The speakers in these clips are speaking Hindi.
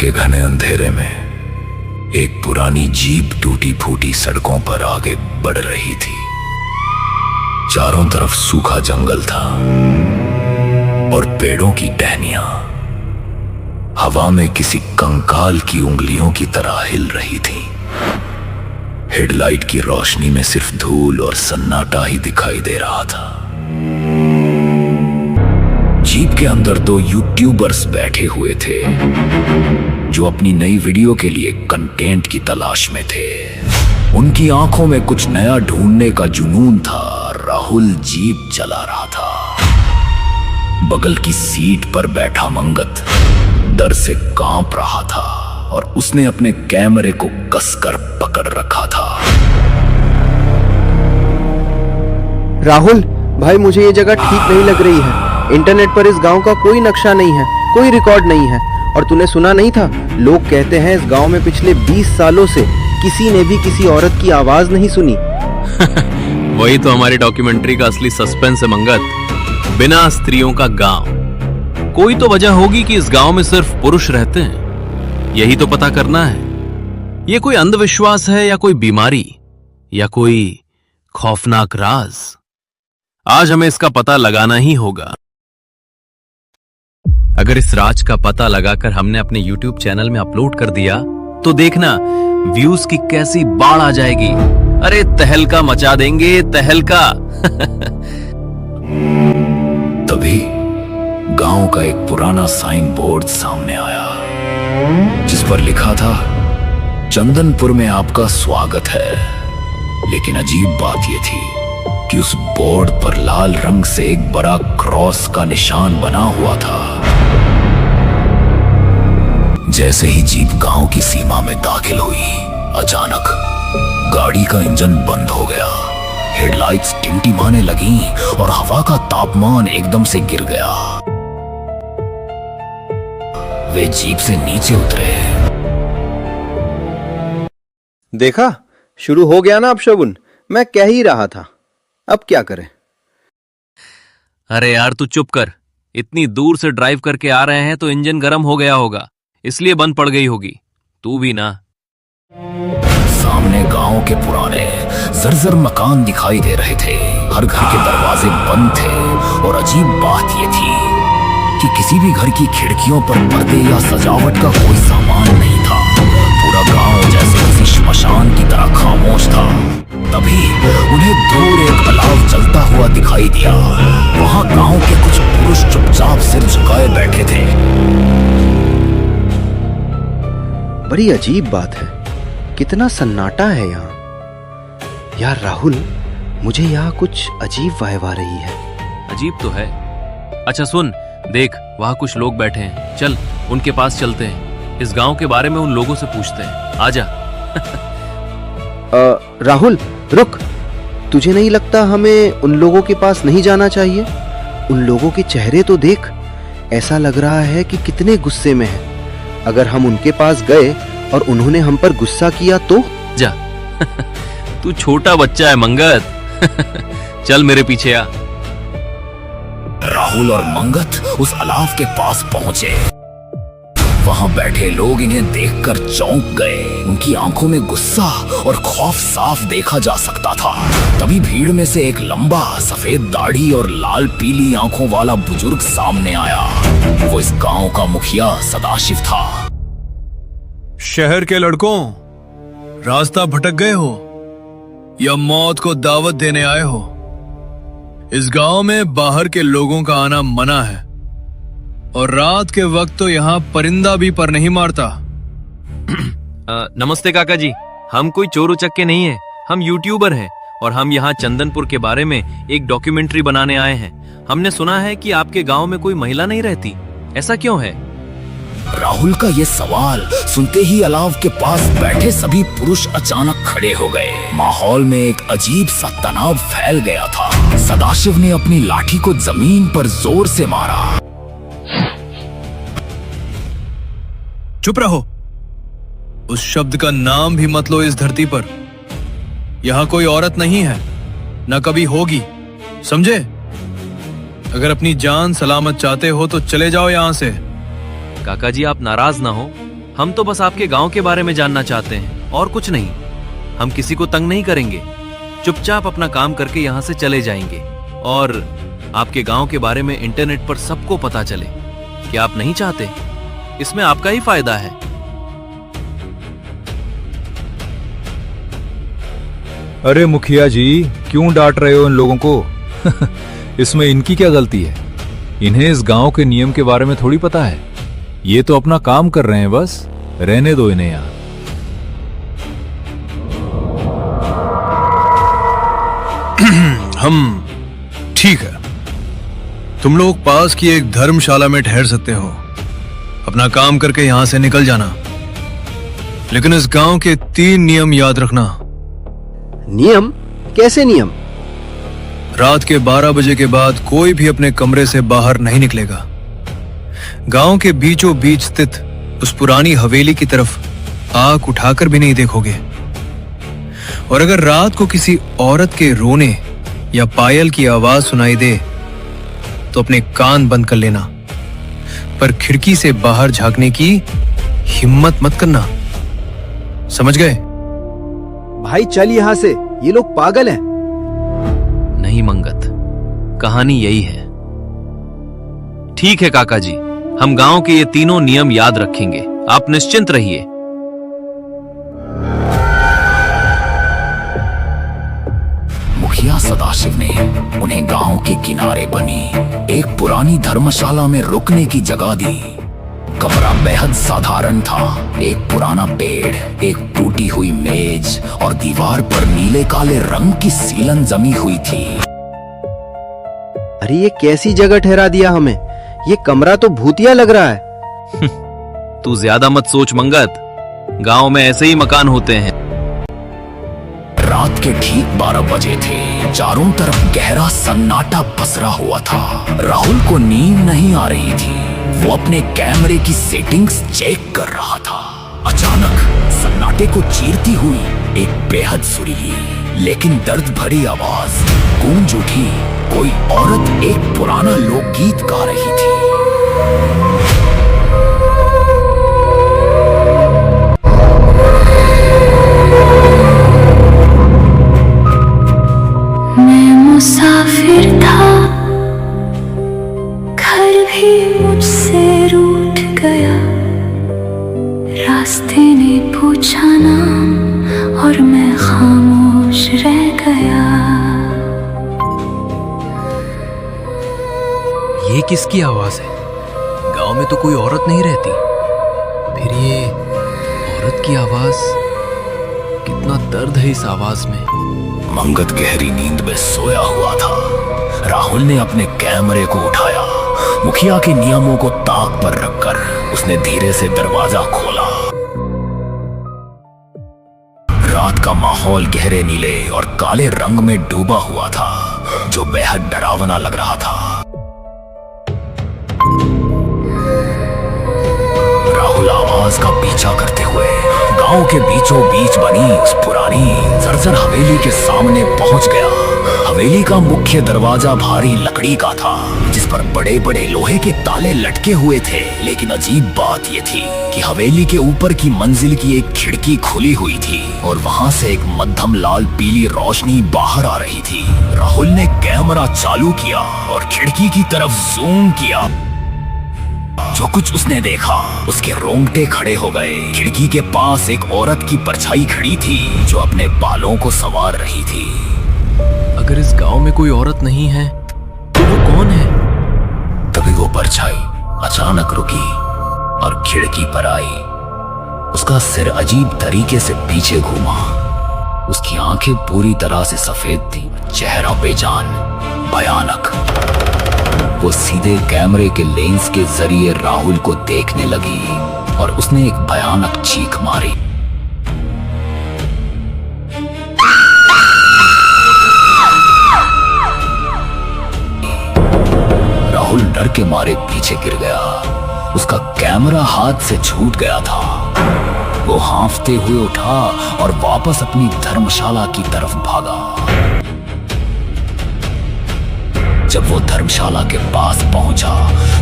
के घने अंधेरे में एक पुरानी जीप टूटी फूटी सड़कों पर आगे बढ़ रही थी। चारों तरफ सूखा जंगल था और पेड़ों की टहनियां हवा में किसी कंकाल की उंगलियों की तरह हिल रही थी। हेडलाइट की रोशनी में सिर्फ धूल और सन्नाटा ही दिखाई दे रहा था। जीप के अंदर दो यूट्यूबर्स बैठे हुए थे जो अपनी नई वीडियो के लिए कंटेंट की तलाश में थे। उनकी आंखों में कुछ नया ढूंढने का जुनून था। राहुल जीप चला रहा था। बगल की सीट पर बैठा मंगत डर से कांप रहा था और उसने अपने कैमरे को कसकर पकड़ रखा था। राहुल भाई, मुझे ये जगह ठीक नहीं लग रही है। इंटरनेट पर इस गांव का कोई नक्शा नहीं है, कोई रिकॉर्ड नहीं है। और तूने सुना नहीं था, लोग कहते हैं इस गांव में पिछले 20 सालों से किसी ने भी किसी औरत की आवाज नहीं सुनी। वही तो हमारी डॉक्यूमेंट्री का असली सस्पेंस है मंगत। बिना स्त्रियों का गांव। कोई तो वजह होगी कि इस गांव में सिर्फ पुरुष रहते हैं। यही तो पता करना है। ये कोई अंधविश्वास है या कोई बीमारी या कोई खौफनाक राज? आज हमें इसका पता लगाना ही होगा। अगर इस राज का पता लगाकर हमने अपने YouTube चैनल में अपलोड कर दिया तो देखना व्यूज की कैसी बाढ़ आ जाएगी। अरे तहलका मचा देंगे, तहलका। तभी गांव का एक पुराना साइन बोर्ड सामने आया जिस पर लिखा था, चंदनपुर में आपका स्वागत है। लेकिन अजीब बात यह थी कि उस बोर्ड पर लाल रंग से एक बड़ा क्रॉस का निशान बना हुआ था। जैसे ही जीप गांव की सीमा में दाखिल हुई, अचानक गाड़ी का इंजन बंद हो गया। हेडलाइट्स टिमटिमाने लगीं और हवा का तापमान एकदम से गिर गया। वे जीप से नीचे उतरे। देखा, शुरू हो गया ना अपशगुन। मैं कह ही रहा था, अब क्या करें। अरे यार तू चुप कर। इतनी दूर से ड्राइव करके आ रहे हैं तो इंजन गर्म हो गया होगा, इसलिए बंद पड़ गई होगी। तू भी ना। सामने गांव के पुराने जर्जर मकान दिखाई दे रहे थे। हर घर के दरवाजे बंद थे और अजीब बात यह थी कि किसी भी घर की खिड़कियों पर पर्दे या सजावट का कोई सामान नहीं था। पूरा गांव जैसे किसी श्मशान की तरह खामोश था। तभी उन्हें दूर एक अलाव जलता हुआ दिखाई दिया। वहां गांव के कुछ पुरुष चुपचाप सिर झुकाए बैठे थे। बड़ी अजीब बात है, कितना सन्नाटा है यहाँ। यार राहुल, मुझे यहाँ कुछ अजीब वाइब आ रही है। अजीब तो है। अच्छा सुन, देख वहां कुछ लोग बैठे हैं। चल उनके पास चलते हैं। इस गांव के बारे में उन लोगों से पूछते हैं। आजा। राहुल रुक, तुझे नहीं लगता हमें उन लोगों के पास नहीं जाना चाहिए? उन लोगों के चेहरे तो देख, ऐसा लग रहा है कि कितने गुस्से में हैं। अगर हम उनके पास गए और उन्होंने हम पर गुस्सा किया तो? जा। तू छोटा बच्चा है मंगत। चल मेरे पीछे आ। राहुल और मंगत उस अलाव के पास पहुंचे। वहां बैठे लोग इन्हें देखकर चौंक गए। उनकी आंखों में गुस्सा और खौफ साफ देखा जा सकता था। तभी भीड़ में से एक लंबा सफेद दाढ़ी और लाल पीली आंखों वाला बुजुर्ग सामने आया। वो इस गांव का मुखिया सदाशिव था। शहर के लड़कों, रास्ता भटक गए हो या मौत को दावत देने आए हो? इस गांव में बाहर के लोगों का आना मना है और रात के वक्त तो यहाँ परिंदा भी पर नहीं मारता। नमस्ते काका जी, हम कोई चोर उचक्के नहीं है। हम यूट्यूबर हैं और हम यहाँ चंदनपुर के बारे में एक डॉक्यूमेंट्री बनाने आए हैं। हमने सुना है कि आपके गांव में कोई महिला नहीं रहती, ऐसा क्यों है? राहुल का ये सवाल सुनते ही अलाव के पास बैठे सभी पुरुष अचानक खड़े हो गए। माहौल में एक अजीब सा तनाव फैल गया था। सदाशिव ने अपनी लाठी को जमीन पर जोर से मारा। चुप रहो। उस शब्द का नाम भी मत लो इस धरती पर। यहाँ कोई औरत नहीं है, न कभी होगी, समझे? अगर अपनी जान सलामत चाहते हो तो चले जाओ यहाँ से। काका जी आप नाराज ना हो, हम तो बस आपके गांव के बारे में जानना चाहते हैं और कुछ नहीं। हम किसी को तंग नहीं करेंगे, चुपचाप अपना काम करके यहां से चले जाएंगे। और आपके गांव के बारे में इंटरनेट पर सबको पता चले। क्या आप नहीं चाहते? इसमें आपका ही फायदा है। अरे मुखिया जी, क्यों डांट रहे हो इन लोगों को? इसमें इनकी क्या गलती है? इन्हें इस गांव के नियम के बारे में थोड़ी पता है। ये तो अपना काम कर रहे हैं, बस रहने दो इन्हें यहाँ। हम ठीक है, तुम लोग पास की एक धर्मशाला में ठहर सकते हो, अपना काम करके यहां से निकल जाना। लेकिन इस गांव के 3 नियम याद रखना। नियम? कैसे नियम? रात के 12 बजे के बाद कोई भी अपने कमरे से बाहर नहीं निकलेगा। गांव के बीचों बीच स्थित उस पुरानी हवेली की तरफ आंख उठाकर भी नहीं देखोगे। और अगर रात को किसी औरत के रोने या पायल की आवाज सुनाई दे तो अपने कान बंद कर लेना, पर खिड़की से बाहर झांकने की हिम्मत मत करना। समझ गए? भाई चल यहाँ से, ये लोग पागल हैं। नहीं मंगत, कहानी यही है। ठीक है काका जी, हम गांव के ये तीनों नियम याद रखेंगे, आप निश्चिंत रहिए। मुखिया सदाशिव ने उन्हें गांव के किनारे बनी एक पुरानी धर्मशाला में रुकने की जगह दी। कमरा बेहद साधारण था। एक पुराना पेड़, एक टूटी हुई मेज और दीवार पर नीले काले रंग की सीलन जमी हुई थी। अरे ये कैसी जगह ठहरा दिया हमें? ये कमरा तो भूतिया लग रहा है। तू ज्यादा मत सोच मंगत, गांव में ऐसे ही मकान होते हैं। रात के ठीक 12 बजे थे। चारों तरफ गहरा सन्नाटा पसरा हुआ था। राहुल को नींद नहीं आ रही थी। वो अपने कैमरे की सेटिंग्स चेक कर रहा था। अचानक सन्नाटे को चीरती हुई एक बेहद सुरीली लेकिन दर्द भरी आवाज गूंज उठी। कोई औरत एक पुराना लोकगीत गा रही थी। मैं मुसाफिर था, घर भी मुझसे रूठ गया। रास्ते ने पूछा नाम और मैं खामोश रह गया। ये किसकी आवाज है? गांव में तो कोई औरत नहीं रहती, फिर ये औरत की आवाज? कितना दर्द है इस आवाज में। मंगत गहरी नींद में सोया हुआ था। राहुल ने अपने कैमरे को उठाया। मुखिया के नियमों को ताक पर रखकर उसने धीरे से दरवाजा खोला। रात का माहौल गहरे नीले और काले रंग में डूबा हुआ था, जो बेहद डरावना लग रहा था। राहुल आवाज का पीछा करते हुए गांव के बीचों बीच बनी उस पुरानी जर्जर हवेली के सामने पहुंच गया। हवेली का मुख्य दरवाजा भारी लकड़ी का था, जिस पर बड़े बड़े लोहे के ताले लटके हुए थे। लेकिन अजीब बात यह थी कि हवेली के ऊपर की मंजिल की एक खिड़की खुली हुई थी और वहां से एक मध्यम लाल पीली रोशनी बाहर आ रही थी। राहुल ने कैमरा चालू किया और खिड़की की तरफ जूम किया। जो कुछ उसने देखा, उसके रोंगटे खड़े हो गए। खिड़की के पास एक औरत की परछाई खड़ी थी, जो अपने बालों को संवार रही थी। अगर इस गांव में कोई औरत नहीं है तो वो कौन है? तभी वो परछाई अचानक रुकी और खिड़की पर आई। उसका सिर अजीब तरीके से पीछे घूमा। उसकी आंखें पूरी तरह से सफेद थी, चेहरा बेजान, भयानक। वो सीधे कैमरे के लेंस के जरिए राहुल को देखने लगी और उसने एक भयानक चीख मारी। राहुल डर के मारे पीछे गिर गया। उसका कैमरा हाथ से छूट गया था। वो हांफते हुए उठा और वापस अपनी धर्मशाला की तरफ भागा। जब वो धर्मशाला के पास पहुंचा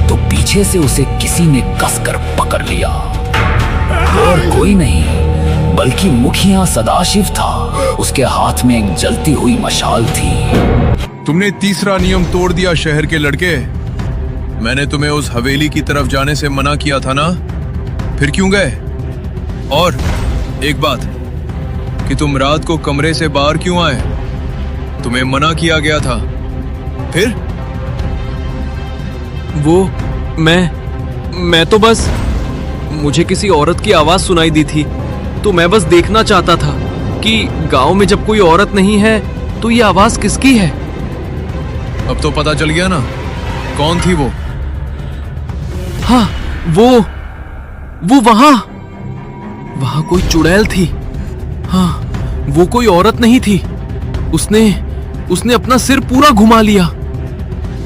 तो पीछे से उसे किसी ने कसकर पकड़ लिया। और कोई नहीं बल्कि मुखिया सदाशिव था। उसके हाथ में एक जलती हुई मशाल थी। तुमने तीसरा नियम तोड़ दिया शहर के लड़के। मैंने तुम्हें उस हवेली की तरफ जाने से मना किया था ना, फिर क्यों गए? और एक बात कि तुम रात को कमरे से बाहर क्यों आए? तुम्हें मना किया गया था। फिर वो मैं तो बस, मुझे किसी औरत की आवाज सुनाई दी थी, तो मैं बस देखना चाहता था कि गांव में जब कोई औरत नहीं है तो ये आवाज किसकी है। अब तो पता चल गया ना कौन थी वो। हाँ, वो वहां कोई चुड़ैल थी। हाँ, वो कोई औरत नहीं थी। उसने अपना सिर पूरा घुमा लिया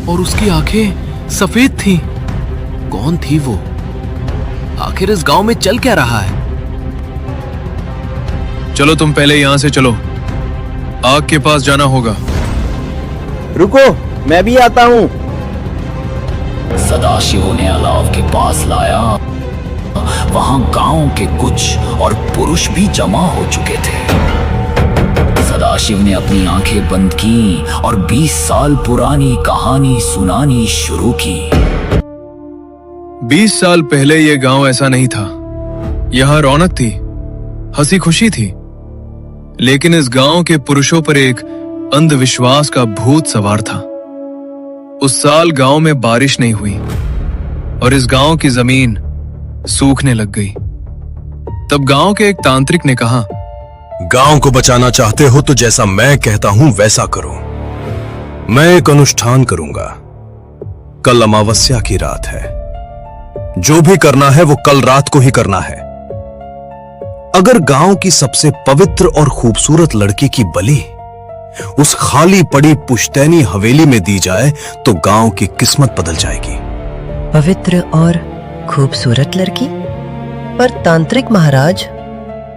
और उसकी आंखें सफेद थी। कौन थी वो? आखिर इस गांव में चल क्या रहा है? चलो तुम पहले यहां से चलो, आग के पास जाना होगा। रुको, मैं भी आता हूँ। सदाशिव ने अलाव के पास लाया। वहां गांव के कुछ और पुरुष भी जमा हो चुके थे। सदाशिव ने अपनी आंखें बंद की और 20 साल पुरानी कहानी सुनानी शुरू की। 20 साल पहले ये गांव ऐसा नहीं था। यहाँ रौनक थी, हंसी खुशी थी, लेकिन इस गांव के पुरुषों पर एक अंधविश्वास का भूत सवार था। उस साल गांव में बारिश नहीं हुई और इस गांव की जमीन सूखने लग गई। तब गांव के एक तांत्रिक ने कहा, गांव को बचाना चाहते हो तो जैसा मैं कहता हूं वैसा करो। मैं एक अनुष्ठान करूंगा। कल अमावस्या की रात है। जो भी करना है वो कल रात को ही करना है। अगर गांव की सबसे पवित्र और खूबसूरत लड़की की बलि उस खाली पड़ी पुश्तैनी हवेली में दी जाए तो गांव की किस्मत बदल जाएगी। पवित्र और खूबसूरत लड़की? पर तांत्रिक महाराज,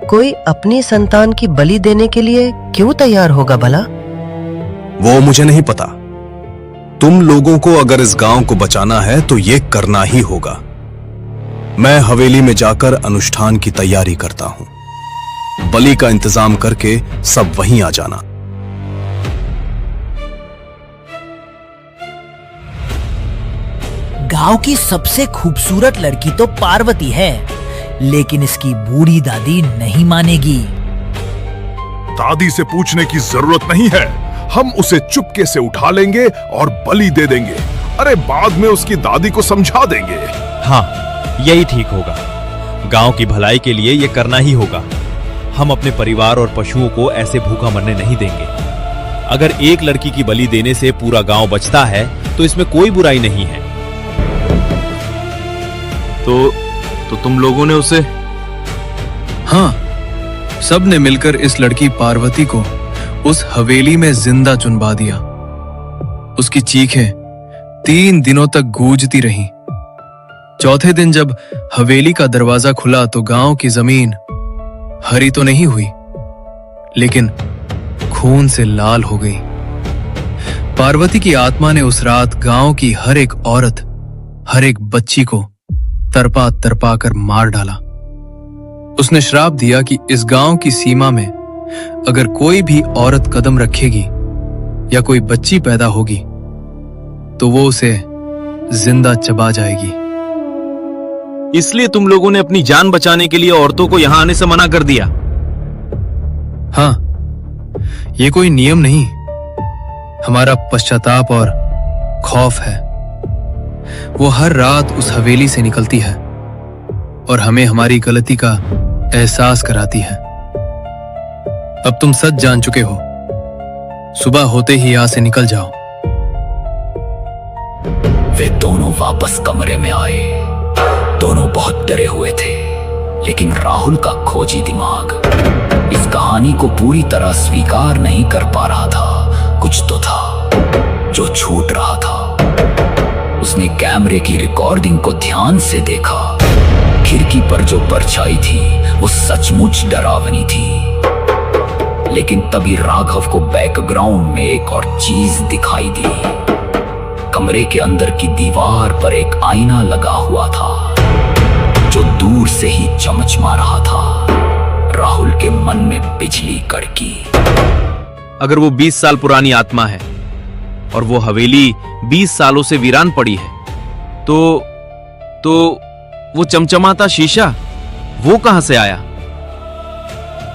कोई अपनी संतान की बलि देने के लिए क्यों तैयार होगा भला? वो मुझे नहीं पता। तुम लोगों को अगर इस गांव को बचाना है तो ये करना ही होगा। मैं हवेली में जाकर अनुष्ठान की तैयारी करता हूं। बलि का इंतजाम करके सब वहीं आ जाना। गांव की सबसे खूबसूरत लड़की तो पार्वती है, लेकिन इसकी बूढ़ी दादी नहीं मानेगी। दादी से पूछने की जरूरत नहीं है। हम उसे चुपके से उठा लेंगे और बलि दे देंगे। अरे बाद में उसकी दादी को समझा देंगे। हाँ, यही ठीक होगा। गांव की भलाई के लिए ये करना ही होगा। हम अपने परिवार और पशुओं को ऐसे भूखा मरने नहीं देंगे। अगर एक लड़की की बलि देने से पूरा गांव बचता है तो इसमें कोई बुराई नहीं है। तो तुम लोगों ने उसे? हाँ, सब ने मिलकर इस लड़की पार्वती को उस हवेली में जिंदा चुनवा दिया। उसकी चीखें 3 दिनों तक गूंजती रहीं। चौथे दिन जब हवेली का दरवाजा खुला तो गांव की जमीन हरी तो नहीं हुई, लेकिन खून से लाल हो गई। पार्वती की आत्मा ने उस रात गांव की हर एक औरत, हर एक बच्ची को तरपा तरपा कर मार डाला। उसने श्राप दिया कि इस गांव की सीमा में अगर कोई भी औरत कदम रखेगी या कोई बच्ची पैदा होगी तो वो उसे जिंदा चबा जाएगी। इसलिए तुम लोगों ने अपनी जान बचाने के लिए औरतों को यहां आने से मना कर दिया? हाँ, ये कोई नियम नहीं, हमारा पश्चाताप और खौफ है। वो हर रात उस हवेली से निकलती है और हमें हमारी गलती का एहसास कराती है। अब तुम सच जान चुके हो। सुबह होते ही यहां से निकल जाओ। वे दोनों वापस कमरे में आए। दोनों बहुत डरे हुए थे, लेकिन राहुल का खोजी दिमाग इस कहानी को पूरी तरह स्वीकार नहीं कर पा रहा था। कुछ तो था जो छूट रहा था। उसने कैमरे की रिकॉर्डिंग को ध्यान से देखा। खिड़की पर जो परछाई थी वो सचमुच डरावनी थी। लेकिन तभी राघव को बैकग्राउंड में एक और चीज दिखाई दी। कमरे के अंदर की दीवार पर एक आईना लगा हुआ था जो दूर से ही चमचमा रहा था। राहुल के मन में बिजली कड़की। अगर वो 20 साल पुरानी आत्मा है और वो हवेली 20 सालों से वीरान पड़ी है, तो वो चमचमाता शीशा वो कहां से आया?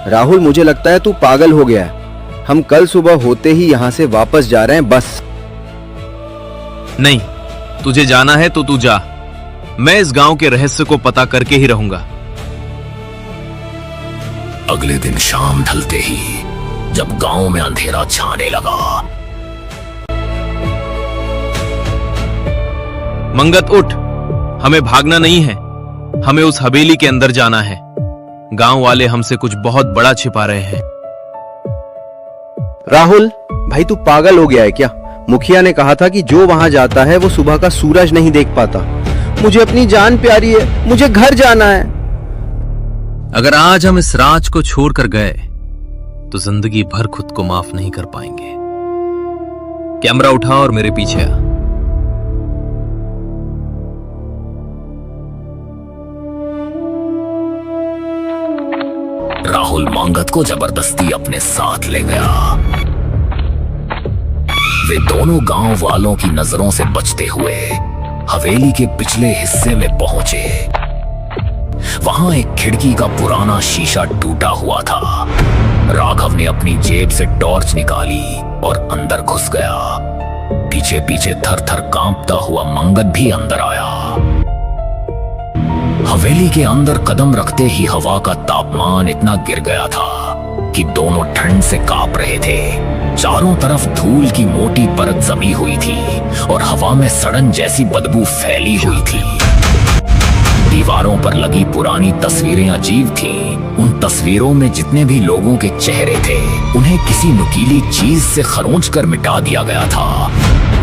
राहुल, मुझे लगता है तू पागल हो गया है। हम कल सुबह होते ही यहाँ से वापस जा रहे हैं, बस। नहीं, तुझे जाना है तो तू जा। मैं इस गांव के रहस्य को पता करके ही रहूंगा। अगले दिन शाम ढलते ही जब गांव में अंधेरा छाने लगा, मंगत उठ, हमें भागना नहीं है, हमें उस हवेली के अंदर जाना है। गांव वाले हमसे कुछ बहुत बड़ा छिपा रहे हैं। राहुल भाई, तू पागल हो गया है क्या? मुखिया ने कहा था कि जो वहां जाता है वो सुबह का सूरज नहीं देख पाता। मुझे अपनी जान प्यारी है, मुझे घर जाना है। अगर आज हम इस राज को छोड़कर गए तो जिंदगी भर खुद को माफ नहीं कर पाएंगे। कैमरा उठा और मेरे पीछे आ। राहुल मंगत को जबरदस्ती अपने साथ ले गया। वे दोनों गांव वालों की नजरों से बचते हुए हवेली के पिछले हिस्से में पहुंचे। वहां एक खिड़की का पुराना शीशा टूटा हुआ था। राघव ने अपनी जेब से टॉर्च निकाली और अंदर घुस गया। पीछे पीछे थर थर कांपता हुआ मंगत भी अंदर आया। हवेली के अंदर कदम रखते ही हवा का तापमान इतना गिर गया था कि दोनों ठंड से कांप रहे थे। चारों तरफ धूल की मोटी परत जमी हुई थी और हवा में सड़न जैसी बदबू फैली हुई थी। दीवारों पर लगी पुरानी तस्वीरें अजीब थीं। उन तस्वीरों में जितने भी लोगों के चेहरे थे, उन्हें किसी नुकीली चीज से खरोंच कर मिटा दिया गया था।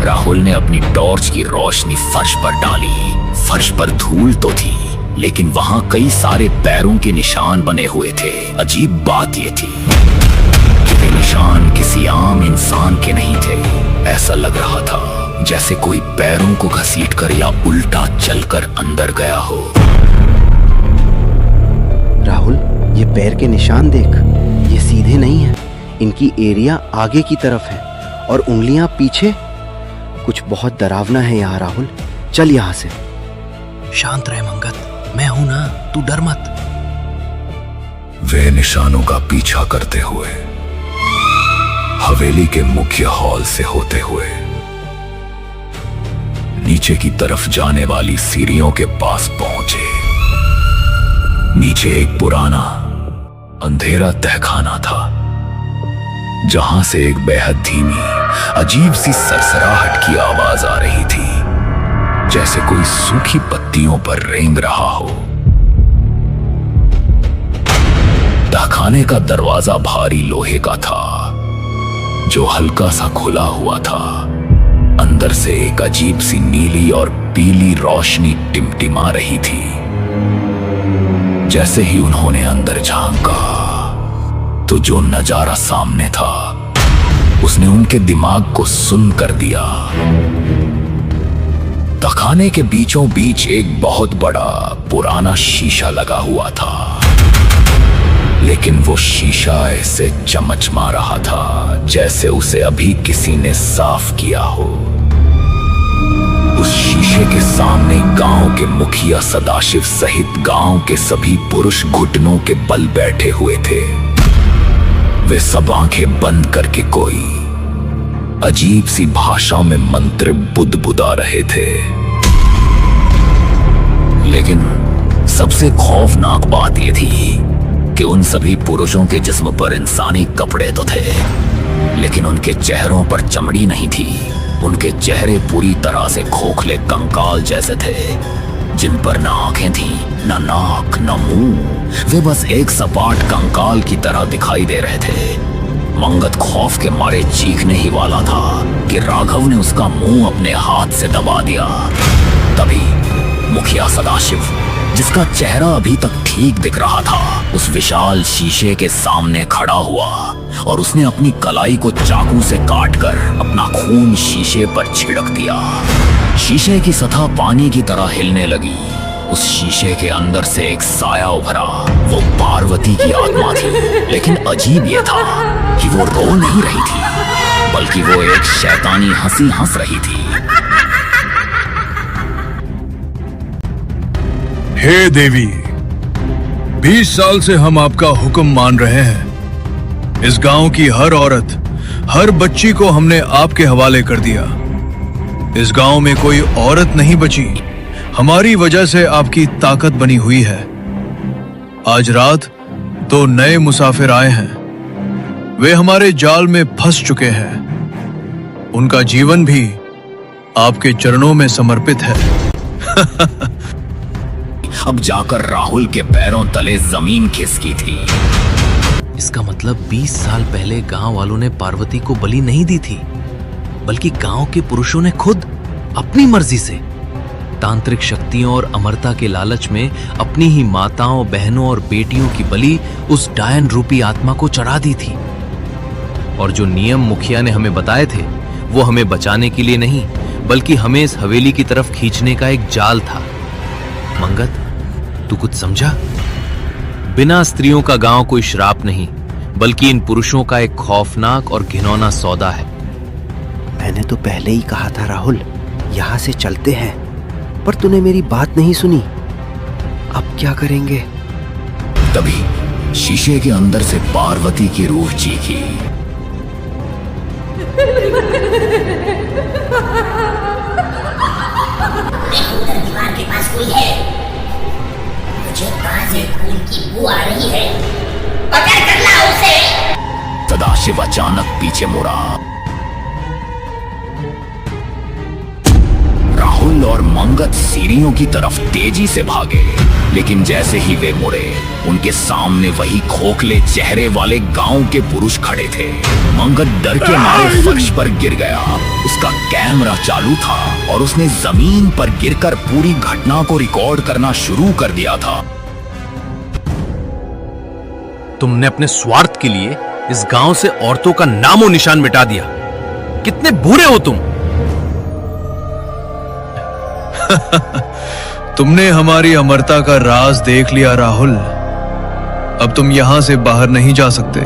राहुल ने अपनी टॉर्च की रोशनी फर्श पर डाली। फर्श पर धूल तो थी, लेकिन वहां कई सारे पैरों के निशान बने हुए थे। अजीब बात यह थी कि वे निशान किसी आम इंसान के नहीं थे। ऐसा लग रहा था जैसे कोई पैरों को घसीटकर या उल्टा चलकर अंदर गया हो। राहुल, ये पैर के निशान देख, ये सीधे नहीं है। इनकी एरिया आगे की तरफ है और उंगलियां पीछे। कुछ बहुत डरावना है यहाँ। राहुल, चल यहाँ से। शांत रहे मंगत, मैं हूं ना, तू डर मत। वे निशानों का पीछा करते हुए हवेली के मुख्य हॉल से होते हुए नीचे की तरफ जाने वाली सीढ़ियों के पास पहुंचे। नीचे एक पुराना अंधेरा तहखाना था, जहां से एक बेहद धीमी अजीब सी सरसराहट की आवाज आ रही थी, जैसे कोई सूखी पत्तियों पर रेंग रहा हो। तहखाने का दरवाजा भारी लोहे का था, जो हल्का सा खुला हुआ था। अंदर से एक अजीब सी नीली और पीली रोशनी टिमटिमा रही थी। जैसे ही उन्होंने अंदर झांका तो जो नजारा सामने था उसने उनके दिमाग को सुन्न कर दिया। तहखाने के बीचों बीच एक बहुत बड़ा पुराना शीशा लगा हुआ था, लेकिन वो शीशा ऐसे चमचमा रहा था जैसे उसे अभी किसी ने साफ किया हो। उस शीशे के सामने गांव के मुखिया सदाशिव सहित गांव के सभी पुरुष घुटनों के बल बैठे हुए थे। वे सब आंखें बंद करके कोई अजीब सी भाषा में मंत्र बुदबुदा रहे थे। लेकिन सबसे खौफनाक बात यह थी कि उन सभी पुरुषों के जिस्म पर इंसानी कपड़े तो थे, लेकिन उनके चेहरों पर चमड़ी नहीं थी। उनके चेहरे पूरी तरह से खोखले कंकाल जैसे थे, जिन पर न आंखें थीं, न नाक, न मुंह। वे बस एक सपाट कंकाल की तरह दिखाई दे रहे थे। मंगत खौफ के मारे चीखने ही वाला था कि राघव ने उसका मुंह अपने हाथ से दबा दिया। तभी मुखिया सदाशिव, जिसका चेहरा अभी तक ठीक दिख रहा था, उस विशाल शीशे के सामने खड़ा हुआ और उसने अपनी कलाई को चाकू से काटकर अपना खून शीशे पर छिड़क दिया। शीशे की सतह पानी की तरह हिलने लगी उस शीशे के अंदर से एक साया उभरा। वो पार्वती की आत्मा थी, लेकिन अजीब ये था कि वो रो नहीं रही थी, बल्कि वो एक शैतानी हंसी हंस रही थी। हे देवी, 20 साल से हम आपका हुक्म मान रहे हैं। इस गांव की हर औरत, हर बच्ची को हमने आपके हवाले कर दिया। इस गांव में कोई औरत नहीं बची। हमारी वजह से आपकी ताकत बनी हुई है। आज रात 2 नए मुसाफिर आए हैं। वे हमारे जाल में फंस चुके हैं। उनका जीवन भी आपके चरणों में समर्पित है। अब जाकर राहुल के पैरों तले जमीन खिसकी थी। इसका मतलब 20 साल पहले गांव वालों ने पार्वती को बलि नहीं दी थी, बल्कि गांव के पुरुषों ने खुद अपनी मर्जी से तांत्रिक शक्तियों और अमरता के लालच में अपनी ही माताओं, बहनों और बेटियों की बलि उस डायन रूपी आत्मा को चढ़ा दी थी। और जो नियम मुखिया ने हमें बताए थे, वो हमें बचाने के लिए नहीं, बल्कि हमें इस हवेली की तरफ खींचने का एक जाल था। मंगत, तू कुछ समझा? बिना स्त्रियों का गांव कोई श्राप नहीं, बल्कि इन पुरुषों का एक खौफनाक और घिनौना सौदा है। मैंने तो पहले ही कहा था राहुल, यहाँ से चलते हैं, पर तूने मेरी बात नहीं सुनी। अब क्या करेंगे? तभी शीशे के अंदर से पार्वती की रूह चीखी। दीवार के पास कोई है। मुझे ताजे खून की बू आ रही है। पकड़ कर ला उसे। सदाशिव अचानक पीछे मुड़ा। राहुल और मंगत सीढ़ियों की तरफ तेजी से भागे, लेकिन जैसे ही वे मुड़े, उनके सामने वही खोखले चेहरे वाले गांव के पुरुष खड़े थे। मंगत डर के मारे फर्श पर गिर गया। उसका कैमरा चालू था और उसने जमीन पर गिरकर पूरी घटना को रिकॉर्ड करना शुरू कर दिया था। तुमने अपने स्वार्थ के लिए इस गांव से औरतों का नामो निशान मिटा दिया। कितने बुरे हो तुम। तुमने हमारी अमरता का राज देख लिया राहुल। अब तुम यहां से बाहर नहीं जा सकते।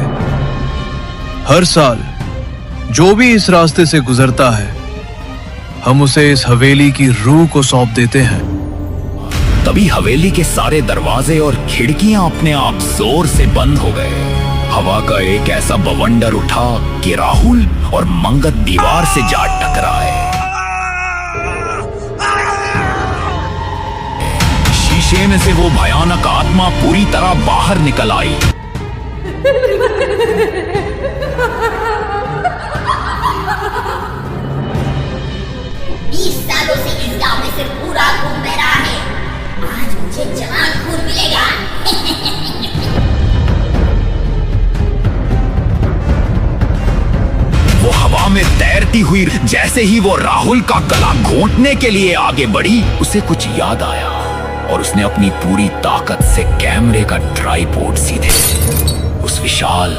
हर साल जो भी इस रास्ते से गुजरता है, हम उसे इस हवेली की रूह को सौंप देते हैं। तभी हवेली के सारे दरवाजे और खिड़कियां अपने आप जोर से बंद हो गए। हवा का एक ऐसा बवंडर उठा कि राहुल और मंगत दीवार से जा टकराए। शीशे में से वो भयानक आत्मा पूरी तरह बाहर निकल आई। सालों से इस गांव में से पूरा खून बह रहा है। आज मुझे जवान खून मिलेगा। वो हवा में तैरती हुई जैसे ही वो राहुल का गला घोंटने के लिए आगे बढ़ी, उसे कुछ याद आया और उसने अपनी पूरी ताकत से कैमरे का ट्राइपॉड सीधे उस विशाल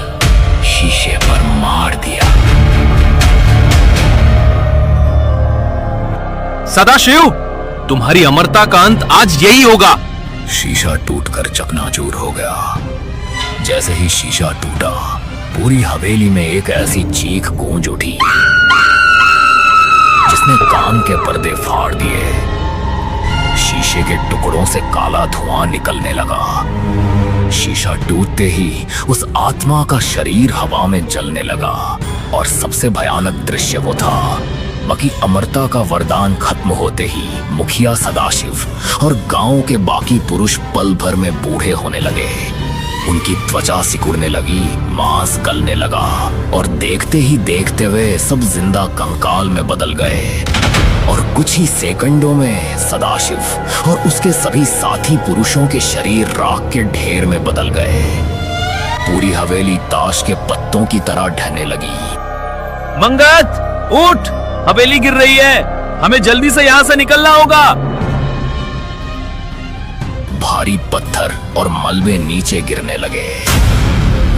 शीशे पर मार दिया। सदाशिव, तुम्हारी अमरता का अंत आज यही होगा। शीशा टूटकर चकनाचूर हो गया। जैसे ही शीशा टूटा, पूरी हवेली में एक ऐसी चीख गूंज उठी जिसने कान के पर्दे फाड़ दिए। शीशे के टुकड़ों से काला धुआं निकलने लगा। शीशा टूटते ही उस आत्मा का शरीर हवा में जलने लगा और सबसे भयानक दृश्य वो था, बाकी अमरता का वरदान खत्म होते ही मुखिया सदाशिव और गांव के बाकी पुरुष पल भर में बूढ़े होने लगे। उनकी त्वचा सिकुड़ने लगी, मांस गलने लगा और देखते ही देखते हुए सब जिंदा कंकाल में बदल गए। और कुछ ही सेकंडों में सदाशिव और उसके सभी साथी पुरुषों के शरीर राख के ढेर में बदल गए। पूरी हवेली ताश के पत्तों की तरह ढहने लगी। मंगत, उठ, हवेली गिर रही है। हमें जल्दी से यहां से निकलना होगा। भारी पत्थर और मलबे नीचे गिरने लगे।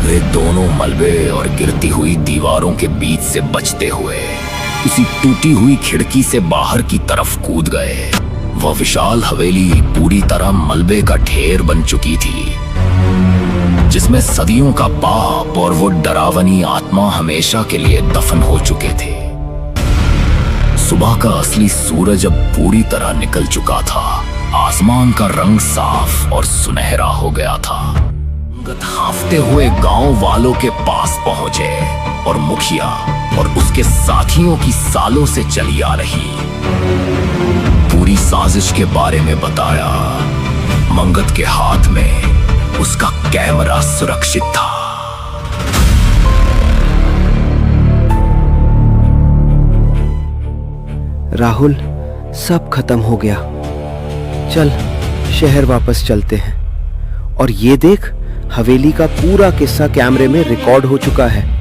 वे दोनों मलबे और गिरती हुई दीवारों के बीच से बचते हुए उसी टूटी हुई खिड़की से बाहर की तरफ कूद गए। वह विशाल हवेली पूरी तरह मलबे का ढेर बन चुकी थी, जिसमें सदियों का पाप और वो डरावनी आत्मा हमेशा के लिए दफन हो चुके थे। सुबह का असली सूरज अब पूरी तरह निकल चुका था। आसमान का रंग साफ और सुनहरा हो गया था। हांफते हुए गांव वालों के पास पहुंचे और मुखिया और उसके साथियों की सालों से चली आ रही पूरी साजिश के बारे में बताया। मंगत के हाथ में उसका कैमरा सुरक्षित था। राहुल, सब खत्म हो गया। चल शहर वापस चलते हैं। और ये देख, हवेली का पूरा किस्सा कैमरे में रिकॉर्ड हो चुका है।